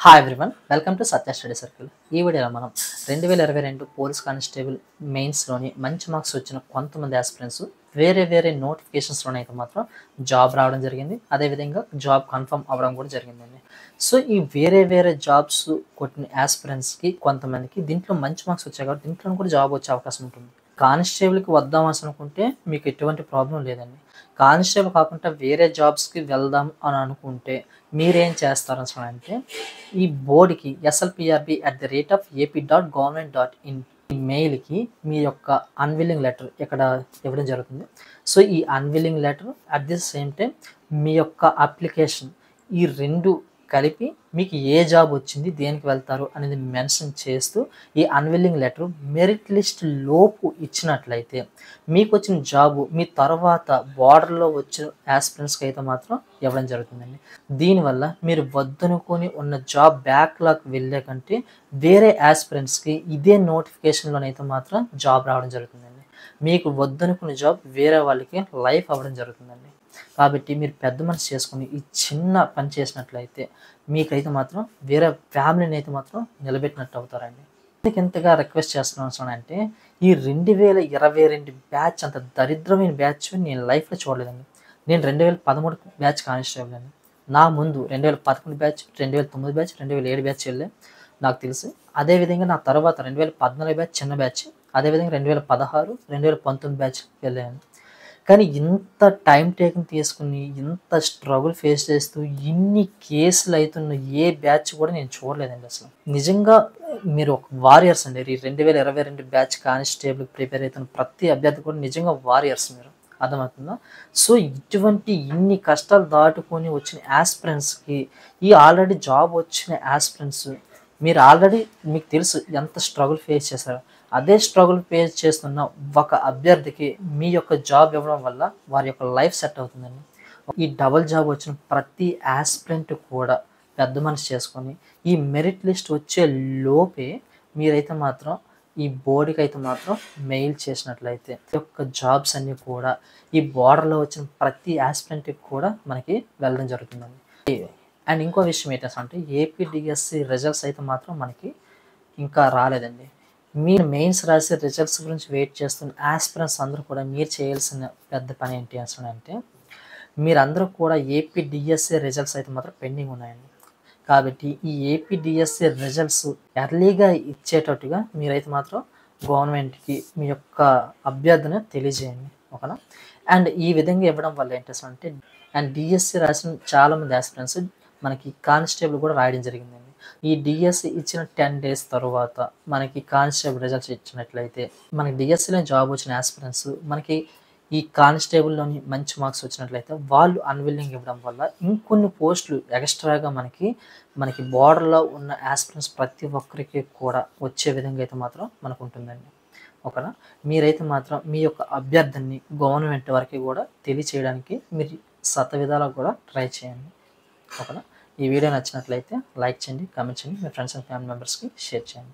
Hi everyone, welcome to Satya study circle. ఈ వీడియోలో మనం 2022 పోలీస్ కానిస్టేబుల్ మెయిన్స్లోని మంచి మార్క్స్ వచ్చిన కొంతమంది ఆస్పిరెంట్స్ వేరే నోటిఫికేషన్స్లోనే అయితే మాత్రం జాబ్ రావడం జరిగింది. అదేవిధంగా జాబ్ కన్ఫర్మ్ అవ్వడం కూడా జరిగిందండి. సో ఈ వేరే జాబ్స్ కొట్టిన ఆస్పిరెంట్స్కి కొంతమందికి దీంట్లో మంచి మార్క్స్ వచ్చాయి కాబట్టి దీంట్లో కూడా జాబ్ వచ్చే అవకాశం ఉంటుంది. కానిస్టేబుల్కి వద్దాం అనుకుంటే మీకు ఎటువంటి ప్రాబ్లం లేదండి. కానిస్టేబుల్ కాకుండా వేరే జాబ్స్కి వెళ్దాం అని అనుకుంటే మీరేం చేస్తారు అంటే ఈ బోర్డుకి slprb@ap.government.in ఈ మెయిల్కి మీ యొక్క అన్విల్లింగ్ లెటర్ ఇక్కడ ఇవ్వడం జరుగుతుంది. సో ఈ unwilling letter at the same time మీ యొక్క అప్లికేషన్ ఈ రెండు కలిపి మీకు ఏ జాబ్ వచ్చింది, దేనికి వెళ్తారు అనేది మెన్షన్ చేస్తూ ఈ అన్విల్లింగ్ లెటర్ మెరిట్ లిస్ట్ లోపు ఇచ్చినట్లయితే మీకు వచ్చిన జాబు మీ తర్వాత బార్డర్లో వచ్చిన ఆస్పిరెంట్స్కి అయితే మాత్రం ఇవ్వడం జరుగుతుందండి. దీనివల్ల మీరు వద్దనుకొని ఉన్న జాబ్ బ్యాక్లాగ్ వెళ్ళే కంటే వేరే ఆస్పిరెంట్స్కి ఇదే నోటిఫికేషన్లోనైతే మాత్రం జాబ్ రావడం జరుగుతుందండి. మీకు వద్దనుకున్న జాబ్ వేరే వాళ్ళకి లైఫ్ అవ్వడం జరుగుతుందండి. కాబట్టి మీరు పెద్ద మనసు చేసుకుని ఈ చిన్న పని చేసినట్లయితే మీకైతే మాత్రం వేరే ఫ్యామిలీని అయితే మాత్రం నిలబెట్టినట్టు అవుతారండి. ఎందుకు ఎంతగా రిక్వెస్ట్ చేస్తున్నాను అంటే ఈ 2022 బ్యాచ్ అంత దరిద్రమైన బ్యాచ్ నేను లైఫ్లో చూడలేదండి. నేను 2013 బ్యాచ్ కానిస్టేబుల్ అండి. నా ముందు 2011 బ్యాచ్, 2009 బ్యాచ్, 2007 బ్యాచ్ వెళ్ళే నాకు తెలుసు. అదేవిధంగా నా తర్వాత 2014 బ్యాచ్ చిన్న బ్యాచ్, అదేవిధంగా 2016, 2019 బ్యాచ్ వెళ్ళాను. కానీ ఇంత టైం టేకింగ్ తీసుకుని ఇంత స్ట్రగుల్ ఫేస్ చేస్తూ ఇన్ని కేసులు అవుతున్న ఏ బ్యాచ్ కూడా నేను చూడలేదండి. అసలు నిజంగా మీరు ఒక వారియర్స్ అండి. ఈ 2022 బ్యాచ్ కానిస్టేబుల్ ప్రిపేర్ అవుతున్న ప్రతి అభ్యర్థి కూడా నిజంగా వారియర్స్ మీరు, అర్థమవుతుందా? సో ఇటువంటి ఇన్ని కష్టాలు దాటుకొని వచ్చిన ఆస్పిరెంట్స్కి ఈ ఆల్రెడీ జాబ్ వచ్చిన ఆస్పిరెంట్స్ మీరు ఆల్రెడీ మీకు తెలుసు ఎంత స్ట్రగుల్ ఫేస్ చేశారు. అదే స్ట్రగుల్ ఫేస్ చేస్తున్న ఒక అభ్యర్థికి మీ యొక్క జాబ్ ఇవ్వడం వల్ల వారి యొక్క లైఫ్ సెట్ అవుతుందండి. ఈ డబుల్ జాబ్ వచ్చిన ప్రతి ఆస్పిరెంట్ కూడా పెద్ద మనసు చేసుకొని ఈ మెరిట్ లిస్ట్ వచ్చే లోపే మీరైతే మాత్రం ఈ బోర్డుకి అయితే మాత్రం మెయిల్ చేసినట్లయితే ఈ యొక్క జాబ్స్ అన్నీ కూడా ఈ బోర్డర్లో వచ్చిన ప్రతి ఆస్పిరెంట్కి కూడా మనకి వెళ్ళడం జరుగుతుందండి. అండ్ ఇంకో విషయం ఏంటంటే ఏపీడిఎస్సి రిజల్ట్స్ అయితే మాత్రం మనకి ఇంకా రాలేదండి. మీరు మెయిన్స్ రాసే రిజల్ట్స్ గురించి వెయిట్ చేస్తున్న ఆస్పిరెంట్స్ అందరూ కూడా మీరు చేయాల్సిన పెద్ద పని ఏంటి అంటే మీరందరూ కూడా ఏపీడిఎస్సి రిజల్ట్స్ అయితే మాత్రం పెండింగ్ ఉన్నాయండి. కాబట్టి ఈ ఏపీడిఎస్సి రిజల్ట్స్ ఎర్లీగా ఇచ్చేటట్టుగా మీరైతే మాత్రం గవర్నమెంట్కి మీ యొక్క అభ్యర్థన తెలియజేయండి, ఓకేనా? అండ్ ఈ విధంగా ఇవ్వడం వల్ల ఏంటంటే అండ్ డిఎస్సి రాసిన చాలామంది ఆస్పిరెంట్స్ మనకి కానిస్టేబుల్ కూడా రాయడం జరిగిందండి. ఈ డిఎస్సి ఇచ్చిన 10 days తర్వాత మనకి కానిస్టేబుల్ రిజల్ట్స్ ఇచ్చినట్లయితే మనకి డిఎస్సిలో జాబ్ వచ్చిన ఆస్పిరెంట్స్ మనకి ఈ కానిస్టేబుల్లోని మంచి మార్క్స్ వచ్చినట్లయితే వాళ్ళు అన్విల్లింగ్ ఇవ్వడం వల్ల ఇంకొన్ని పోస్టులు ఎక్స్ట్రాగా మనకి బార్డర్లో ఉన్న ఆస్పిరెంట్స్ ప్రతి ఒక్కరికి కూడా వచ్చే విధంగా అయితే మాత్రం మనకు ఉంటుందండి, ఓకేనా? మీరైతే మాత్రం మీ యొక్క అభ్యర్థనని గవర్నమెంట్ వరకు కూడా తెలియచేయడానికి మీరు విధాలకు కూడా ట్రై చేయండి, ఓకేనా? ఈ వీడియో నచ్చినట్లయితే లైక్ చేయండి, కామెంట్ చేయండి, మీ ఫ్రెండ్స్ అండ్ ఫ్యామిలీ మెంబర్స్కి షేర్ చేయండి.